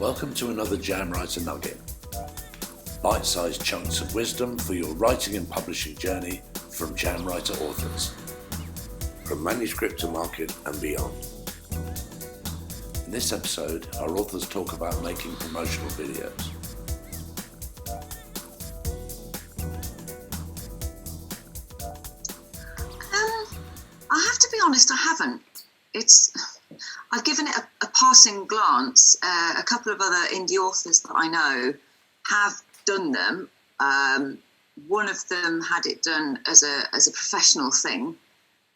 Welcome to another Jamwriter nugget. Bite-sized chunks of wisdom for your writing and publishing journey from Jamwriter authors. From manuscript to market and beyond. In this episode, our authors talk about making promotional videos. I have to be honest, I haven't. I've given it a passing glance. A couple of other indie authors that I know have done them. One of them had it done as a professional thing.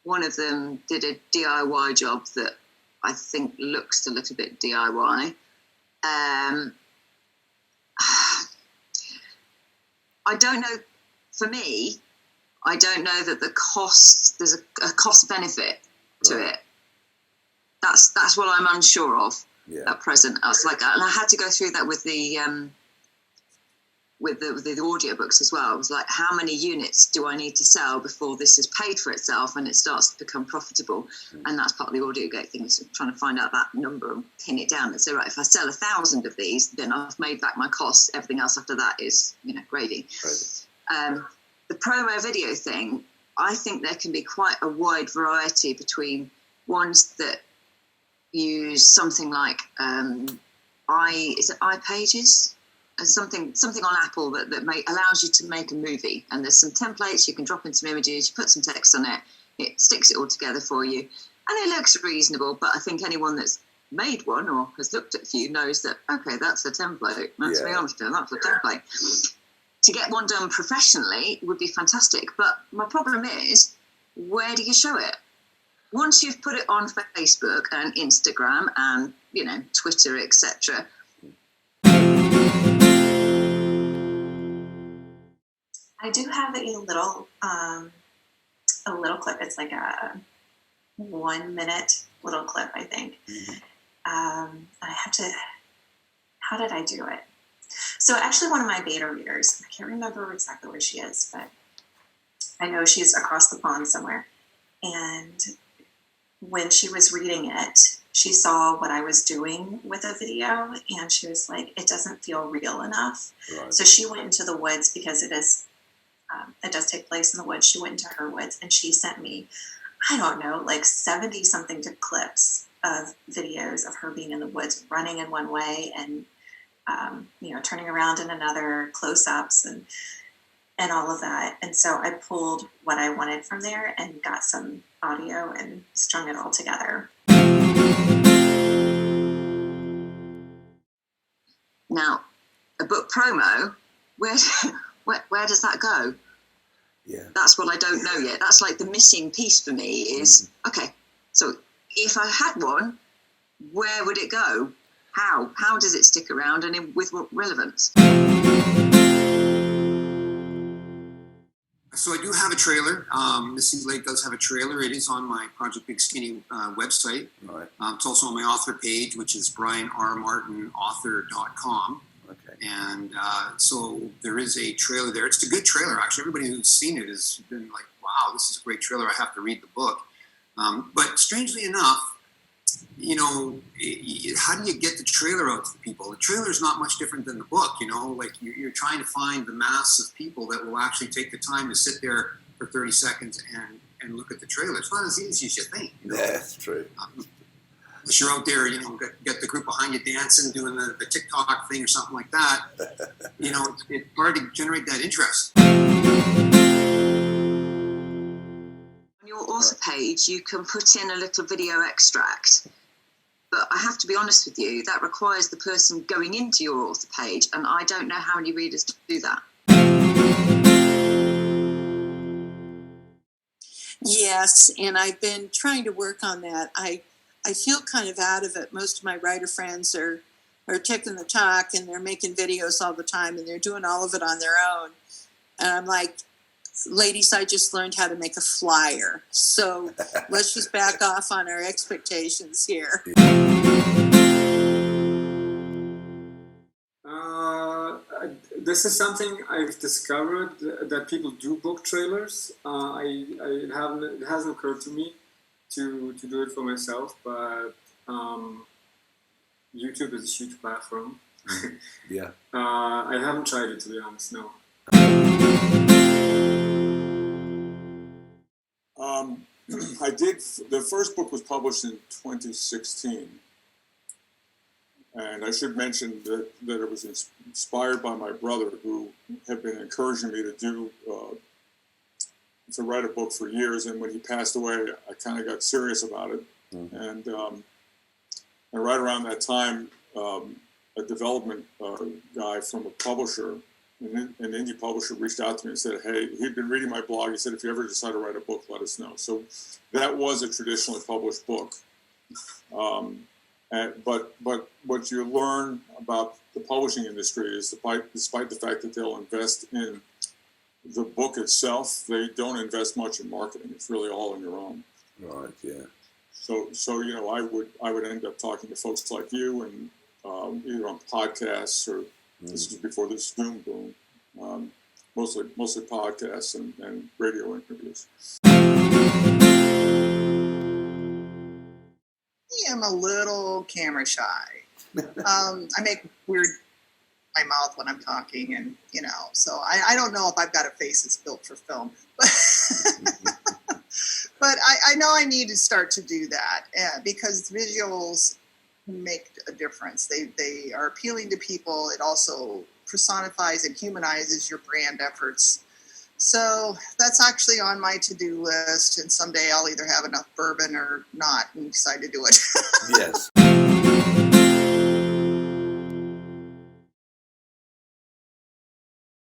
One of them did a DIY job that I think looks a little bit DIY. I don't know. For me, I don't know that there's a cost benefit to it. That's what I'm unsure of at present. I was like, and I had to go through that with the audiobooks as well. I was like, how many units do I need to sell before this has paid for itself and it starts to become profitable? And that's part of the AudioGate thing, is trying to find out that number and pin it down and say, right, if I sell 1,000 of these, then I've made back my costs. Everything else after that is, gravy. The promo video thing, I think there can be quite a wide variety between ones that use something like iPages, something on Apple that allows you to make a movie, and there's some templates you can drop in some images, you put some text on it, it sticks it all together for you, and it looks reasonable. But I think anyone that's made one or has looked at a few knows that, okay, that's a template. That's me honest, that's a template. To get one done professionally would be fantastic, but my problem is, where do you show it? Once you've put it on Facebook and Instagram and, Twitter, etc. I do have a little clip. It's like a 1 minute little clip, I think. I have to, how did I do it? So actually one of my beta readers, I can't remember exactly where she is, but I know she's across the pond somewhere. And when she was reading it, she saw what I was doing with a video, and she was like, it doesn't feel real enough. Right. So she went into the woods, because it does take place in the woods. She went into her woods, and she sent me, I don't know, like 70 something clips of videos of her being in the woods, running in one way and, turning around in another, close-ups and all of that. And so I pulled what I wanted from there and got some audio and strung it all together. Now, a book promo, where does that go? Yeah. That's what I don't know yet. That's like the missing piece for me is, okay, so if I had one, where would it go? How does it stick around, and with what relevance? So I do have a trailer. Missing Lake does have a trailer. It is on my Project Big Skinny website. Right. It's also on my author page, which is brianrmartinauthor.com. Okay. And so there is a trailer there. It's a good trailer, actually. Everybody who's seen it has been like, wow, this is a great trailer. I have to read the book. But strangely enough, how do you get the trailer out to the people? The trailer is not much different than the book, like you're trying to find the mass of people that will actually take the time to sit there for 30 seconds and look at the trailer. It's not as easy as you think. Yeah, that's true. Unless you're out there, get the group behind you dancing, doing the TikTok thing or something like that, it's hard to generate that interest. On your author page, you can put in a little video extract. But I have to be honest with you, that requires the person going into your author page, and I don't know how many readers do that. Yes, and I've been trying to work on that. I feel kind of out of it. Most of my writer friends are taking the talk, and they're making videos all the time, and they're doing all of it on their own. And I'm like, ladies, I just learned how to make a flyer. So let's just back off on our expectations here. This is something I've discovered, that people do book trailers. It hasn't occurred to me to do it for myself, but YouTube is a huge platform. Yeah. I haven't tried it, to be honest, no. I did. The first book was published in 2016, and I should mention that it was inspired by my brother, who had been encouraging me to write a book for years. And when he passed away, I kind of got serious about it. Mm-hmm. And right around that time, a development guy from a publisher, an indie publisher, reached out to me and said, hey, he'd been reading my blog. He said, if you ever decide to write a book, let us know. So that was a traditionally published book. But what you learn about the publishing industry is, despite the fact that they'll invest in the book itself, they don't invest much in marketing. It's really all on your own. Right, yeah. So I would end up talking to folks like you, and either on podcasts or this is before the Zoom boom, mostly podcasts and radio interviews. I am a little camera shy. I make weird my mouth when I'm talking, and so I don't know if I've got a face that's built for film, but I know I need to start to do that because visuals make a difference. They are appealing to people. It also personifies and humanizes your brand efforts. So that's actually on my to-do list, and someday I'll either have enough bourbon or not and decide to do it. Yes.